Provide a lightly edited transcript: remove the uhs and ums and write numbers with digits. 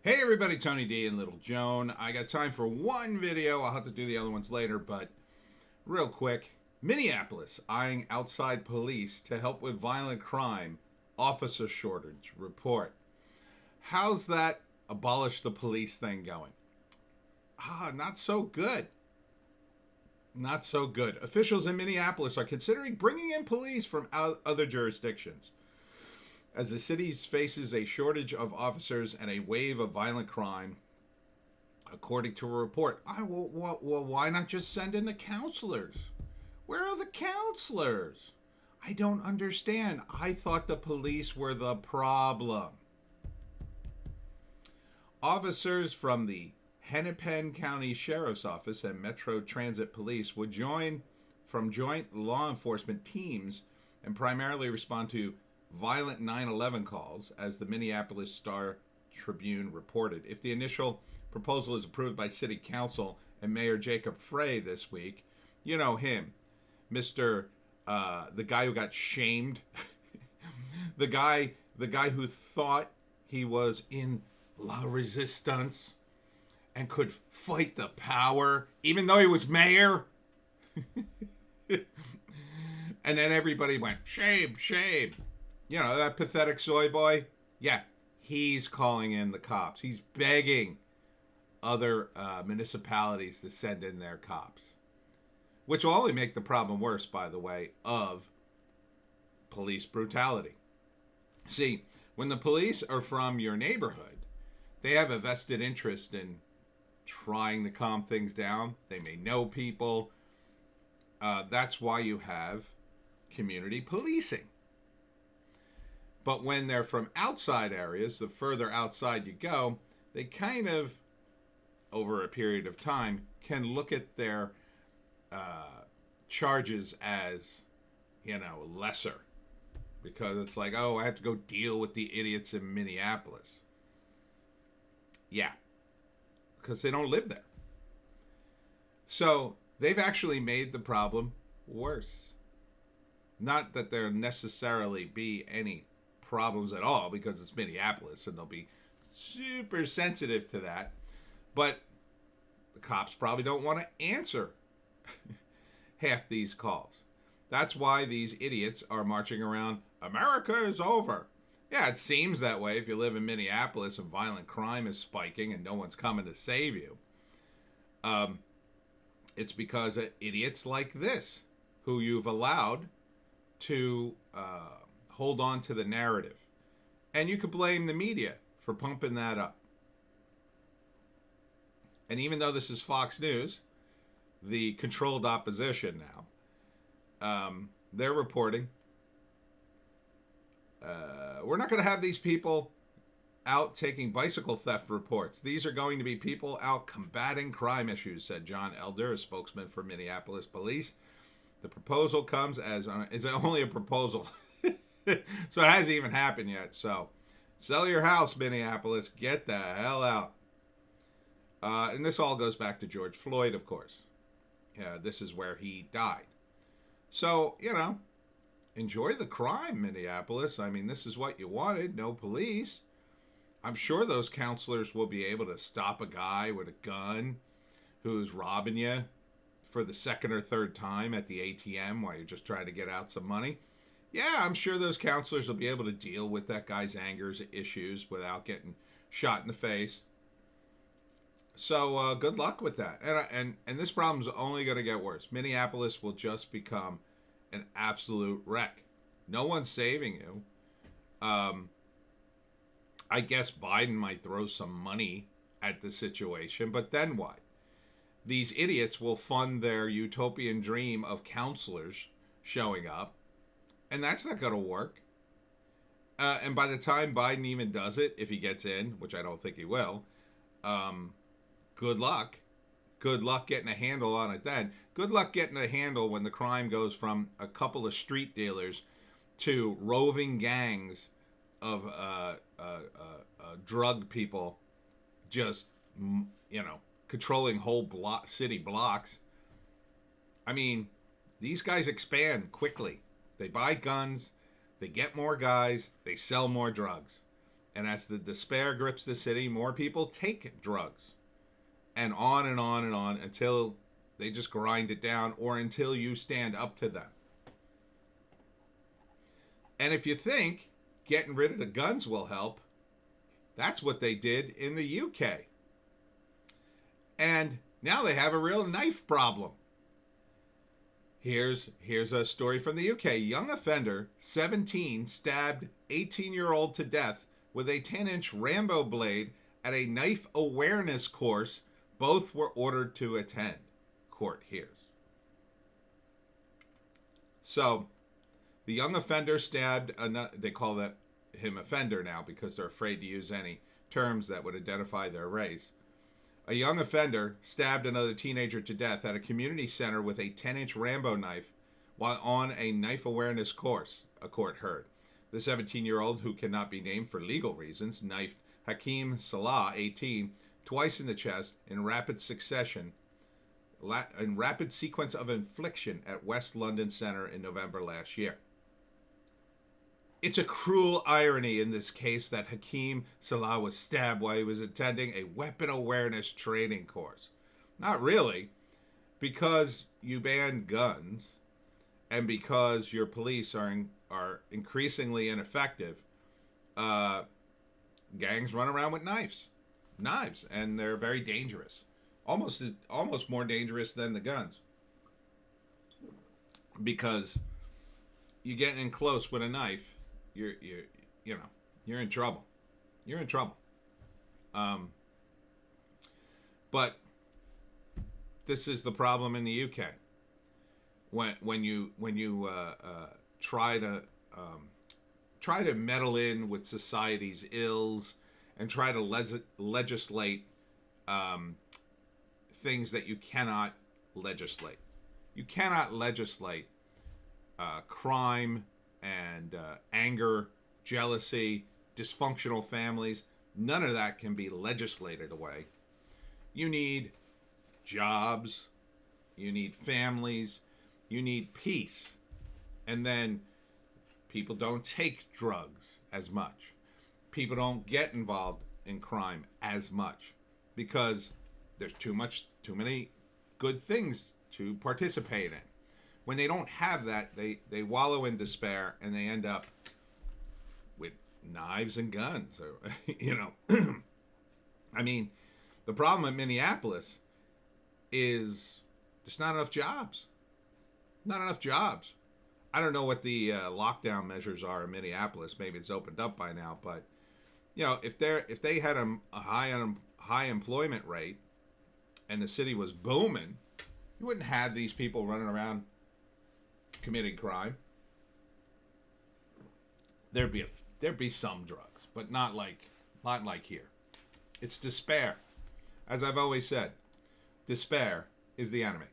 Hey everybody, Tony D and Little Joan. I got time for one video. I'll have to do the other ones later, but real quick. Minneapolis eyeing outside police to help with violent crime. Officer shortage report. How's that abolish the police thing going? Not so good. Not so good. Officials in Minneapolis are considering bringing in police from other jurisdictions as the city faces a shortage of officers and a wave of violent crime, according to a report. Well, why not just send in the counselors? Where are the counselors? I don't understand. I thought the police were the problem. Officers from the Hennepin County Sheriff's Office and Metro Transit Police would join from joint law enforcement teams and primarily respond to violent 9/11 calls, as the Minneapolis Star Tribune reported. If the initial proposal is approved by City Council and Mayor Jacob Frey this week, you know him, Mr. The guy who got shamed, the guy who thought he was in La Resistance and could fight the power, even though he was mayor. And then everybody went, shame, shame. You know, that pathetic soy boy? Yeah, he's calling in the cops. He's begging other municipalities to send in their cops. Which will only make the problem worse, by the way, of police brutality. See, when the police are from your neighborhood, they have a vested interest in trying to calm things down. They may know people. That's why you have community policing. But when they're from outside areas, the further outside you go, they kind of, over a period of time, can look at their charges as, lesser. Because it's like, oh, I have to go deal with the idiots in Minneapolis. Yeah. Because they don't live there. So they've actually made the problem worse. Not that there necessarily be any problems at all, because it's Minneapolis and they'll be super sensitive to that, but the cops probably don't want to answer half these calls. That's why these idiots are marching around, America is over. Yeah, it seems that way if you live in Minneapolis and violent crime is spiking and no one's coming to save you. It's because of idiots like this who you've allowed to hold on to the narrative. And you could blame the media for pumping that up. And even though this is Fox News, the controlled opposition now, they're reporting, we're not going to have these people out taking bicycle theft reports. These are going to be people out combating crime issues, said John Elder, a spokesman for Minneapolis Police. The proposal comes as it's only a proposal. So it hasn't even happened yet. So sell your house, Minneapolis. Get the hell out. And this all goes back to George Floyd, of course. Yeah, this is where he died. So, enjoy the crime, Minneapolis. I mean, this is what you wanted. No police. I'm sure those counselors will be able to stop a guy with a gun who's robbing you for the second or third time at the ATM while you're just trying to get out some money. Yeah, I'm sure those counselors will be able to deal with that guy's anger issues without getting shot in the face. So good luck with that. And this problem's only going to get worse. Minneapolis will just become an absolute wreck. No one's saving you. I guess Biden might throw some money at the situation, but then what? These idiots will fund their utopian dream of counselors showing up. And that's not going to work. And by the time Biden even does it, if he gets in, which I don't think he will, good luck. Good luck getting a handle on it then. Good luck getting a handle when the crime goes from a couple of street dealers to roving gangs of drug people just, controlling whole city blocks. I mean, these guys expand quickly. They buy guns, they get more guys, they sell more drugs. And as the despair grips the city, more people take drugs. And on and on and on until they just grind it down or until you stand up to them. And if you think getting rid of the guns will help, that's what they did in the UK. And now they have a real knife problem. Here's a story from the UK. Young offender, 17, stabbed 18-year-old to death with a 10-inch Rambo blade at a knife awareness course. Both were ordered to attend, court hears. So, the young offender stabbed, they call him offender now because they're afraid to use any terms that would identify their race. A young offender stabbed another teenager to death at a community center with a 10-inch Rambo knife while on a knife awareness course, a court heard. The 17-year-old, who cannot be named for legal reasons, knifed Hakeem Salah, 18, twice in the chest in rapid sequence of infliction at West London Center in November last year. It's a cruel irony in this case that Hakeem Salah was stabbed while he was attending a weapon awareness training course. Not really, because you ban guns and because your police are increasingly ineffective. Gangs run around with knives, and they're very dangerous, almost more dangerous than the guns, because you get in close with a knife. You're in trouble. You're in trouble. But this is the problem in the UK. When you try to meddle in with society's ills and try to legislate things that you cannot legislate. You cannot legislate crime and anger, jealousy, dysfunctional families. None of that can be legislated away. You need jobs, you need families, you need peace. And then people don't take drugs as much. People don't get involved in crime as much because there's too many good things to participate in. When they don't have that, they wallow in despair and they end up with knives and guns. Or, I mean, the problem in Minneapolis is there's not enough jobs. Not enough jobs. I don't know what the lockdown measures are in Minneapolis. Maybe it's opened up by now, but if they had a high employment rate and the city was booming, you wouldn't have these people running around committing crime. There'd be some drugs, but not like here. It's despair. As I've always said, despair is the enemy.